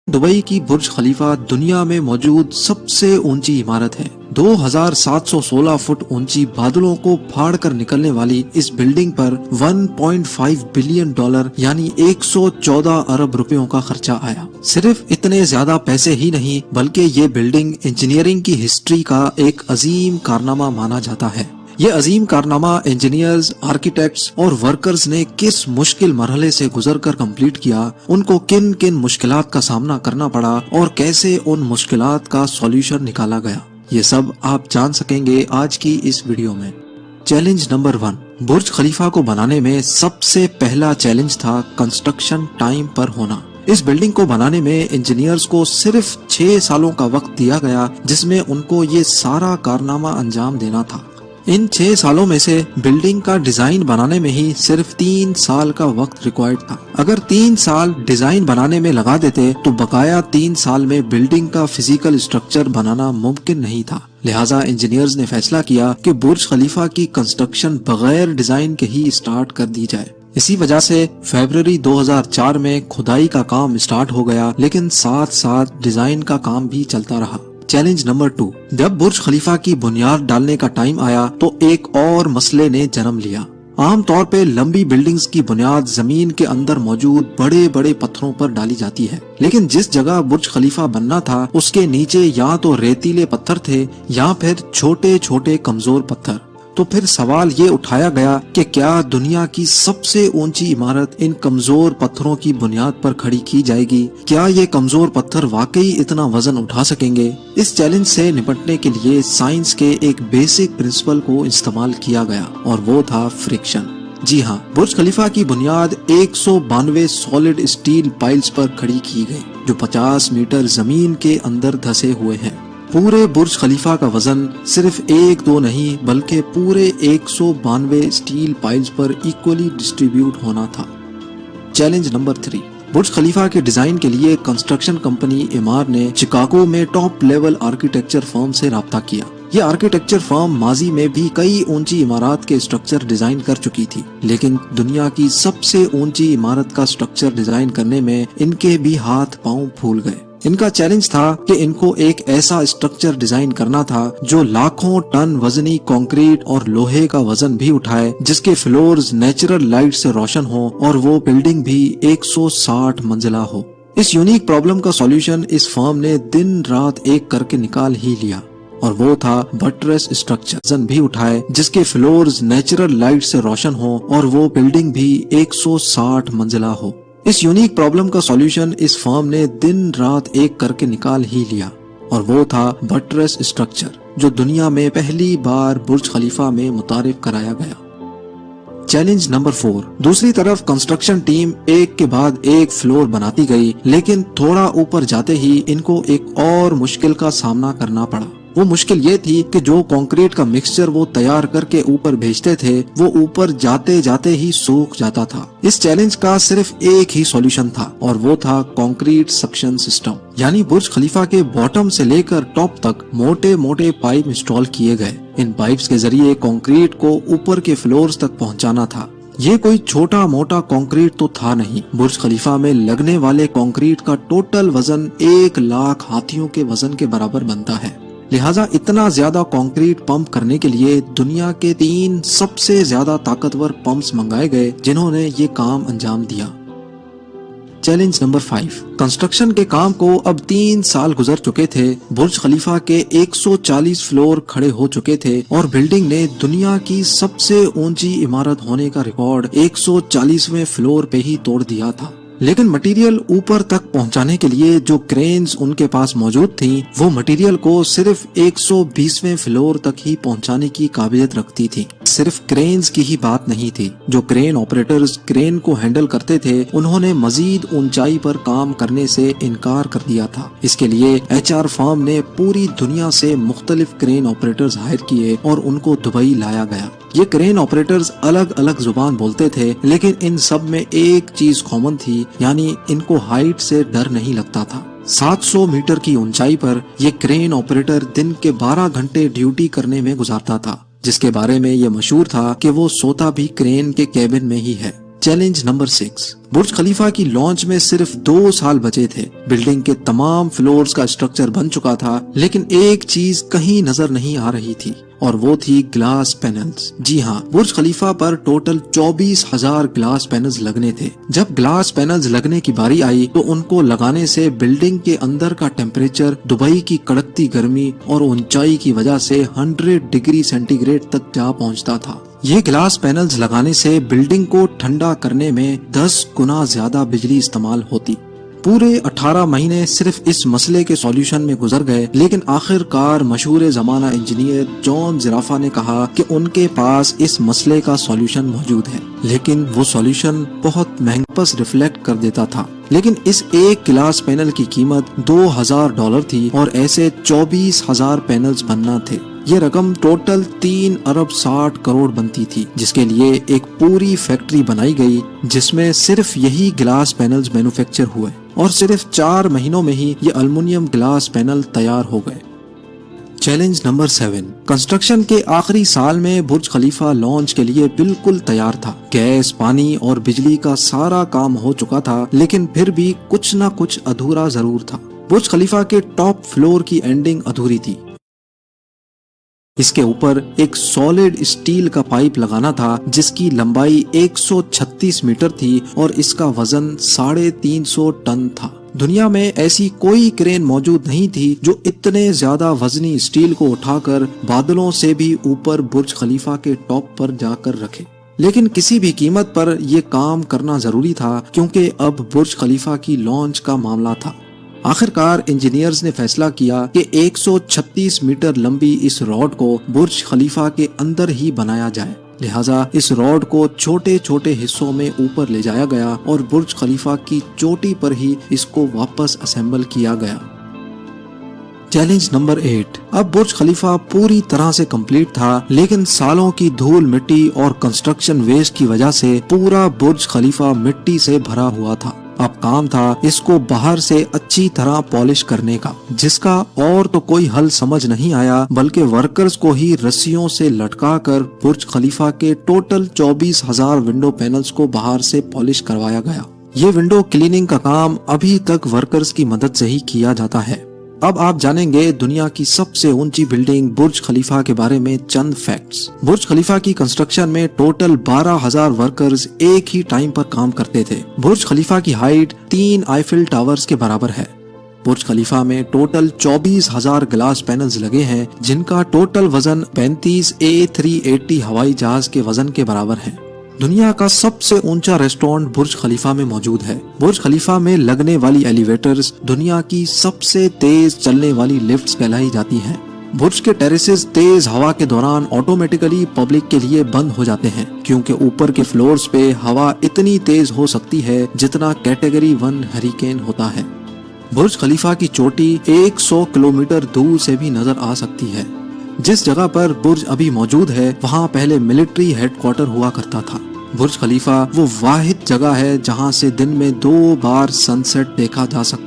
Dubai की बुर्ज खलीफा दुनिया में मौजूद सबसे ऊंची इमारत है। 2716 फुट ऊंची बादलों को फाड़ कर निकलने वाली इस बिल्डिंग पर 1.5 बिलियन डॉलर यानी 114 अरब रुपयों का खर्चा आया। सिर्फ इतने ज्यादा पैसे ही नहीं बल्कि ये बिल्डिंग इंजीनियरिंग की हिस्ट्री का एक अजीम कारनामा माना जाता है। ये अजीम कारनामा इंजीनियर्स, आर्किटेक्ट्स और वर्कर्स ने किस मुश्किल मरहले से गुजरकर कंप्लीट किया, उनको किन किन मुश्किलात का सामना करना पड़ा और कैसे उन मुश्किलात का सॉल्यूशन निकाला गया, ये सब आप जान सकेंगे आज की इस वीडियो में। चैलेंज नंबर 1, बुर्ज खलीफा को बनाने में सबसे पहला चैलेंज था कंस्ट्रक्शन टाइम पर होना। इस बिल्डिंग को बनाने में इंजीनियर्स को सिर्फ 6 सालों का वक्त दिया गया, जिसमें उनको ये सारा कारनामा अंजाम देना था। इन 6 सालों में से बिल्डिंग का डिजाइन बनाने में ही सिर्फ 3 साल का वक्त रिक्वायर्ड था। अगर 3 साल डिजाइन बनाने में लगा देते तो बकाया 3 साल में बिल्डिंग का फिजिकल स्ट्रक्चर बनाना मुमकिन नहीं था। लिहाजा इंजीनियर्स ने फैसला किया कि बुर्ज खलीफा की कंस्ट्रक्शन बगैर डिजाइन के ही स्टार्ट कर दी जाए। इसी वजह से फरवरी 2004 में खुदाई का काम स्टार्ट हो गया, लेकिन साथ साथ डिजाइन का काम भी चलता रहा। चैलेंज नंबर 2, जब बुर्ज खलीफा की बुनियाद डालने का टाइम आया तो एक और मसले ने जन्म लिया। आम तौर पे लंबी बिल्डिंग्स की बुनियाद जमीन के अंदर मौजूद बड़े बड़े पत्थरों पर डाली जाती है, लेकिन जिस जगह बुर्ज खलीफा बनना था उसके नीचे या तो रेतीले पत्थर थे या फिर छोटे छोटे कमजोर पत्थर। तो फिर सवाल ये उठाया गया कि क्या दुनिया की सबसे ऊंची इमारत इन कमजोर पत्थरों की बुनियाद पर खड़ी की जाएगी? क्या ये कमजोर पत्थर वाकई इतना वजन उठा सकेंगे? इस चैलेंज से निपटने के लिए साइंस के एक बेसिक प्रिंसिपल को इस्तेमाल किया गया और वो था फ्रिक्शन। जी हाँ, बुर्ज खलीफा की बुनियाद 192 सॉलिड स्टील पाइल्स पर खड़ी की गई, जो 50 मीटर जमीन के अंदर धसे हुए हैं। पूरे बुर्ज खलीफा का वजन सिर्फ 1-2 नहीं बल्कि पूरे 192 स्टील पाइल्स पर इक्वली डिस्ट्रीब्यूट होना था। चैलेंज नंबर 3, बुर्ज खलीफा के डिजाइन के लिए कंस्ट्रक्शन कंपनी एमार ने शिकागो में टॉप लेवल आर्किटेक्चर फर्म से राब्ता किया। ये आर्किटेक्चर फर्म माजी में भी कई ऊंची इमारत के स्ट्रक्चर डिजाइन कर चुकी थी, लेकिन दुनिया की सबसे ऊंची इमारत का स्ट्रक्चर डिजाइन करने में इनके भी हाथ पांव फूल गए। इनका चैलेंज था कि इनको एक ऐसा स्ट्रक्चर डिजाइन करना था जो लाखों टन वजनी कंक्रीट और लोहे का वजन भी उठाए, जिसके फ्लोर्स नेचुरल लाइट से रोशन हो और वो बिल्डिंग भी 160 मंजिला हो। इस यूनिक प्रॉब्लम का सॉल्यूशन इस फर्म ने दिन रात एक करके निकाल ही लिया और वो था बटरेस स्ट्रक्चर। वजन भी उठाए, जिसके फ्लोर्स नेचुरल लाइट से रोशन हो और वो बिल्डिंग भी 160 मंजिला हो। इस यूनिक प्रॉब्लम का सॉल्यूशन इस फर्म ने दिन रात एक करके निकाल ही लिया और वो था बटरेस स्ट्रक्चर, जो दुनिया में पहली बार बुर्ज खलीफा में मुतारिफ कराया गया। चैलेंज नंबर 4, दूसरी तरफ कंस्ट्रक्शन टीम एक के बाद एक फ्लोर बनाती गई, लेकिन थोड़ा ऊपर जाते ही इनको एक और मुश्किल का सामना करना पड़ा। वो मुश्किल ये थी कि जो कंक्रीट का मिक्सचर वो तैयार करके ऊपर भेजते थे वो ऊपर जाते जाते ही सूख जाता था। इस चैलेंज का सिर्फ एक ही सॉल्यूशन था और वो था कंक्रीट सक्शन सिस्टम, यानी बुर्ज खलीफा के बॉटम से लेकर टॉप तक मोटे मोटे पाइप इंस्टॉल किए गए। इन पाइप्स के जरिए कंक्रीट को ऊपर के फ्लोर्स तक पहुंचाना था। ये कोई छोटा मोटा कंक्रीट तो था नहीं। बुर्ज खलीफा में लगने वाले कंक्रीट का टोटल वजन 1 लाख हाथियों के वजन के बराबर बनता है। लिहाजा इतना ज्यादा कंक्रीट पंप करने के लिए दुनिया के 3 सबसे ज्यादा ताकतवर पंप्स मंगाए गए, जिन्होंने ये काम अंजाम दिया। चैलेंज नंबर 5, कंस्ट्रक्शन के काम को अब 3 साल गुजर चुके थे। बुर्ज खलीफा के 140 फ्लोर खड़े हो चुके थे और बिल्डिंग ने दुनिया की सबसे ऊंची इमारत होने का रिकॉर्ड 140वें फ्लोर पे ही तोड़ दिया था। लेकिन मटेरियल ऊपर तक पहुंचाने के लिए जो क्रेन्स उनके पास मौजूद थी, वो मटेरियल को सिर्फ 120वें फ्लोर तक ही पहुंचाने की काबिलियत रखती थी। सिर्फ क्रेन्स की ही बात नहीं थी, जो क्रेन ऑपरेटर्स क्रेन को हैंडल करते थे उन्होंने मजीद ऊंचाई पर काम करने से इनकार कर दिया था। इसके लिए HR फर्म ने पूरी दुनिया से मुख्तलिफ क्रेन ऑपरेटर्स हायर किए और उनको दुबई लाया गया। ये क्रेन ऑपरेटर्स अलग अलग जुबान बोलते थे, लेकिन इन सब में एक चीज कॉमन थी, यानी इनको हाइट से डर नहीं लगता था। 700 मीटर की ऊंचाई पर ये क्रेन ऑपरेटर दिन के 12 घंटे ड्यूटी करने में गुजारता था, जिसके बारे में ये मशहूर था कि वो सोता भी क्रेन के केबिन में ही है। Challenge number 6। बुर्ज खलीफा की लॉन्च में सिर्फ 2 साल बचे थे। बिल्डिंग के तमाम फ्लोर्स का स्ट्रक्चर बन चुका था, लेकिन एक चीज कहीं नजर नहीं आ रही थी और वो थी ग्लास पैनल्स। जी हाँ, बुर्ज खलीफा पर टोटल 24,000 ग्लास पैनल्स लगने थे। जब ग्लास पैनल्स लगने की बारी आई तो उनको लगाने से बिल्डिंग के अंदर का टेम्परेचर दुबई की कड़कती गर्मी और ऊंचाई की वजह से 100 डिग्री सेंटीग्रेड तक जा पहुंचता था। ये ग्लास पैनल्स लगाने से बिल्डिंग को ठंडा करने में 10 गुना ज्यादा बिजली इस्तेमाल होती। पूरे 18 महीने सिर्फ इस मसले के सॉल्यूशन में गुजर गए, लेकिन आखिरकार मशहूर जमाना इंजीनियर जॉन ज़राफा ने कहा कि उनके पास इस मसले का सॉल्यूशन मौजूद है, लेकिन वो सॉल्यूशन बहुत महंगा रिफ्लेक्ट कर देता था। लेकिन इस एक ग्लास पैनल की कीमत $2,000 थी और ऐसे 24,000 पैनल्स बनना थे। ये रकम टोटल 3 अरब 60 करोड़ बनती थी, जिसके लिए एक पूरी फैक्ट्री बनाई गई जिसमें सिर्फ यही ग्लास पैनल्स मैन्युफैक्चर हुए और सिर्फ 4 महीनों में ही ये एल्युमिनियम ग्लास पैनल तैयार हो गए। Challenge number 7। कंस्ट्रक्शन के आखिरी साल में बुर्ज खलीफा लॉन्च के लिए बिल्कुल तैयार था। गैस, पानी और बिजली का सारा काम हो चुका था, लेकिन फिर भी कुछ न कुछ अधूरा जरूर था। बुर्ज खलीफा के टॉप फ्लोर की एंडिंग अधूरी थी। इसके ऊपर एक सॉलिड स्टील का पाइप लगाना था जिसकी लंबाई 136 मीटर थी और इसका वजन 350 टन था। दुनिया में ऐसी कोई क्रेन मौजूद नहीं थी जो इतने ज्यादा वजनी स्टील को उठाकर बादलों से भी ऊपर बुर्ज खलीफा के टॉप पर जाकर रखे। लेकिन किसी भी कीमत पर यह काम करना जरूरी था, क्योंकि अब बुर्ज खलीफा की लॉन्च का मामला था। आखिरकार इंजीनियर्स ने फैसला किया कि 136 मीटर लंबी इस रॉड को बुर्ज खलीफा के अंदर ही बनाया जाए। लिहाजा इस रॉड को छोटे छोटे हिस्सों में ऊपर ले जाया गया और बुर्ज खलीफा की चोटी पर ही इसको वापस असेंबल किया गया। Challenge number 8। अब बुर्ज खलीफा पूरी तरह से कंप्लीट था, लेकिन सालों की धूल मिट्टी और कंस्ट्रक्शन वेस्ट की वजह से पूरा बुर्ज खलीफा मिट्टी से भरा हुआ था। अब काम था इसको बाहर से अच्छी तरह पॉलिश करने का, जिसका और तो कोई हल समझ नहीं आया, बल्कि वर्कर्स को ही रस्सियों से लटकाकर बुर्ज खलीफा के टोटल 24,000 विंडो पैनल्स को बाहर से पॉलिश करवाया गया। ये विंडो क्लीनिंग का काम अभी तक वर्कर्स की मदद से ही किया जाता है। अब आप जानेंगे दुनिया की सबसे ऊंची बिल्डिंग बुर्ज खलीफा के बारे में चंद फैक्ट्स। बुर्ज खलीफा की कंस्ट्रक्शन में टोटल 12,000 वर्कर्स एक ही टाइम पर काम करते थे। बुर्ज खलीफा की हाइट 3 आईफिल टावर्स के बराबर है। बुर्ज खलीफा में टोटल 24,000 ग्लास पैनल्स लगे हैं, जिनका टोटल वजन 35 A380 हवाई जहाज के वजन के बराबर है। दुनिया का सबसे ऊंचा रेस्टोरेंट बुर्ज खलीफा में मौजूद है। बुर्ज खलीफा में लगने वाली एलिवेटर्स दुनिया की सबसे तेज चलने वाली लिफ्ट्स कहलाई जाती हैं। बुर्ज के टेरेसेस तेज हवा के दौरान ऑटोमेटिकली पब्लिक के लिए बंद हो जाते हैं, क्योंकि ऊपर के फ्लोर्स पे हवा इतनी तेज हो सकती है जितना कैटेगरी 1 हरिकेन होता है। बुर्ज खलीफा की चोटी 100 किलोमीटर दूर से भी नजर आ सकती है। जिस जगह पर बुर्ज अभी मौजूद है वहाँ पहले मिलिट्री हेडक्वार्टर हुआ करता था। बुर्ज खलीफा वो वाहिद जगह है जहाँ से दिन में 2 बार सनसेट देखा जा सकता